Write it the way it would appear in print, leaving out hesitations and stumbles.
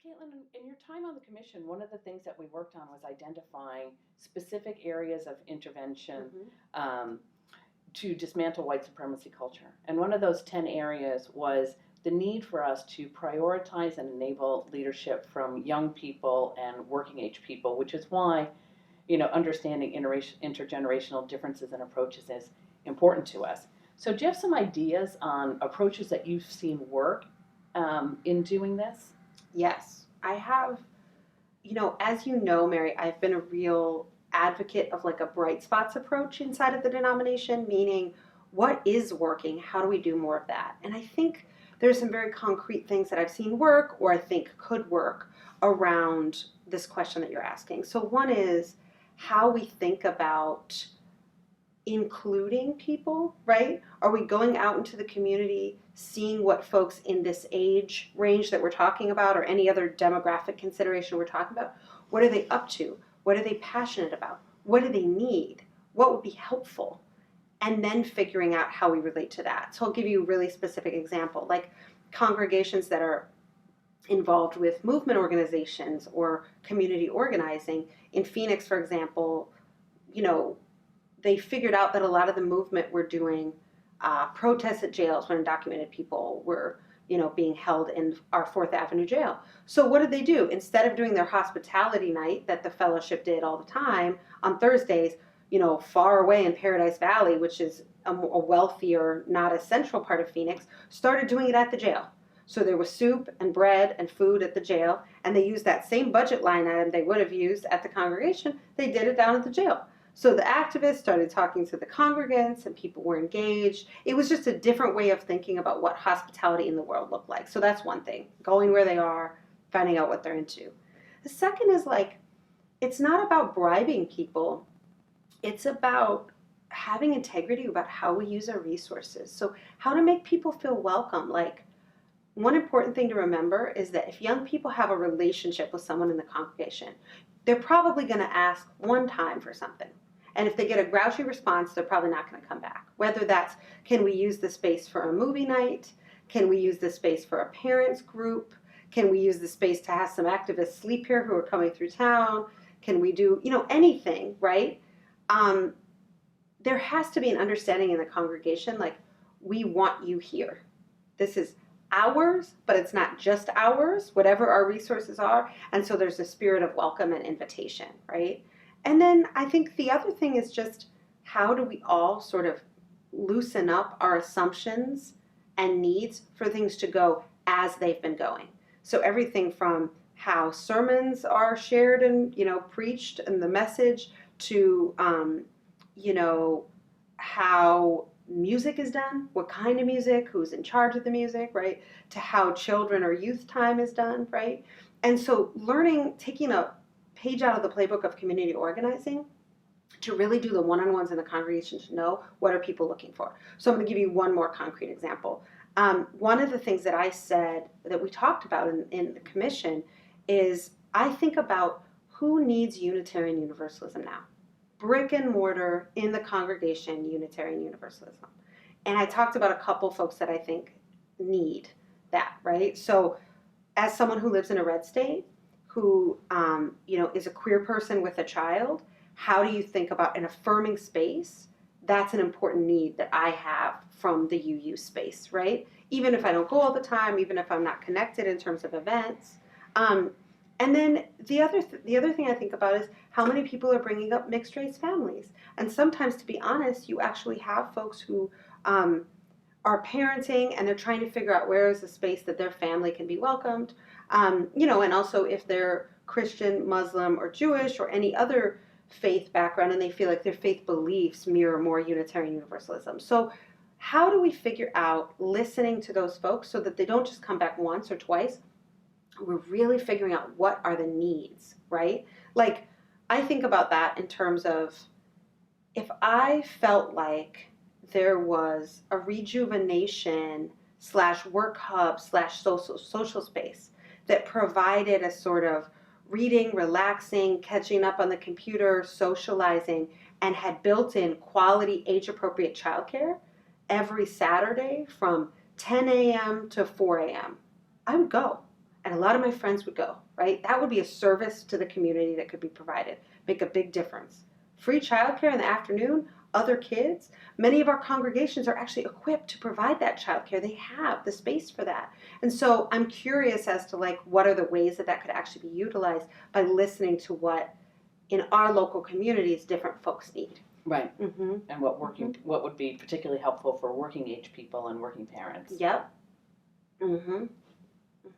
Caitlin, in your time on the commission, one of the things that we worked on was identifying specific areas of intervention um, to dismantle white supremacy culture. And one of those 10 areas was the need for us to prioritize and enable leadership from young people and working age people, which is why, understanding intergenerational differences and approaches is important to us. So do you have some ideas on approaches that you've seen work in doing this? Yes, I have, as you know, Mary, I've been a real advocate of like a bright spots approach inside of the denomination, meaning what is working? How do we do more of that? And I think there's some very concrete things that I've seen work or I think could work around this question that you're asking. So one is how we think about including people, right? Are we going out into the community, seeing what folks in this age range that we're talking about or any other demographic consideration we're talking about, what are they up to? What are they passionate about? What do they need? What would be helpful? And then figuring out how we relate to that. So I'll give you a really specific example, like congregations that are involved with movement organizations or community organizing. In Phoenix, for example, they figured out that a lot of the movement we're doing, protests at jails when undocumented people were, being held in our 4th Avenue jail. So what did they do? Instead of doing their hospitality night that the fellowship did all the time on Thursdays, far away in Paradise Valley, which is a wealthier, not as central part of Phoenix, started doing it at the jail. So there was soup and bread and food at the jail, and they used that same budget line item they would have used at the congregation. They did it down at the jail. So the activists started talking to the congregants and people were engaged. It was just a different way of thinking about what hospitality in the world looked like. So that's one thing, going where they are, finding out what they're into. The second is it's not about bribing people. It's about having integrity about how we use our resources. So how to make people feel welcome. One important thing to remember is that if young people have a relationship with someone in the congregation, they're probably going to ask one time for something. And if they get a grouchy response, they're probably not going to come back. Whether that's, can we use the space for a movie night? Can we use the space for a parents group? Can we use the space to have some activists sleep here who are coming through town? Can we do, anything, right? There has to be an understanding in the congregation, we want you here. This is ours, but it's not just ours, whatever our resources are. And so there's a spirit of welcome and invitation, right? And then I think the other thing is just how do we all sort of loosen up our assumptions and needs for things to go as they've been going. So everything from how sermons are shared and, preached and the message to, how music is done, what kind of music, who's in charge of the music, right? To how children or youth time is done, right? And so taking a page out of the playbook of community organizing to really do the one-on-ones in the congregation to know what are people looking for. So I'm going to give you one more concrete example. One of the things that I said that we talked about in the commission is I think about who needs Unitarian Universalism now. Brick and mortar in the congregation, Unitarian Universalism. And I talked about a couple folks that I think need that, right? So as someone who lives in a red state, who is a queer person with a child, how do you think about an affirming space? That's an important need that I have from the UU space, right? Even if I don't go all the time, even if I'm not connected in terms of events. And then the other thing I think about is how many people are bringing up mixed race families. And sometimes, to be honest, you actually have folks who are parenting and they're trying to figure out where is the space that their family can be welcomed. And also if they're Christian, Muslim, or Jewish, or any other faith background, and they feel like their faith beliefs mirror more Unitarian Universalism. So how do we figure out listening to those folks so that they don't just come back once or twice? We're really figuring out what are the needs, right? I think about that in terms of if I felt like there was a rejuvenation / work hub / social space that provided a sort of reading, relaxing, catching up on the computer, socializing, and had built in quality age-appropriate childcare every Saturday from 10 a.m. to 4 a.m., I would go. And a lot of my friends would go, right? That would be a service to the community that could be provided, make a big difference. Free childcare in the afternoon, other kids. Many of our congregations are actually equipped to provide that childcare. They have the space for that. And so I'm curious as to like what are the ways that that could actually be utilized by listening to what in our local communities different folks need. Right. Mm-hmm. And what would be particularly helpful for working age people and working parents. Yep. Mm-hmm.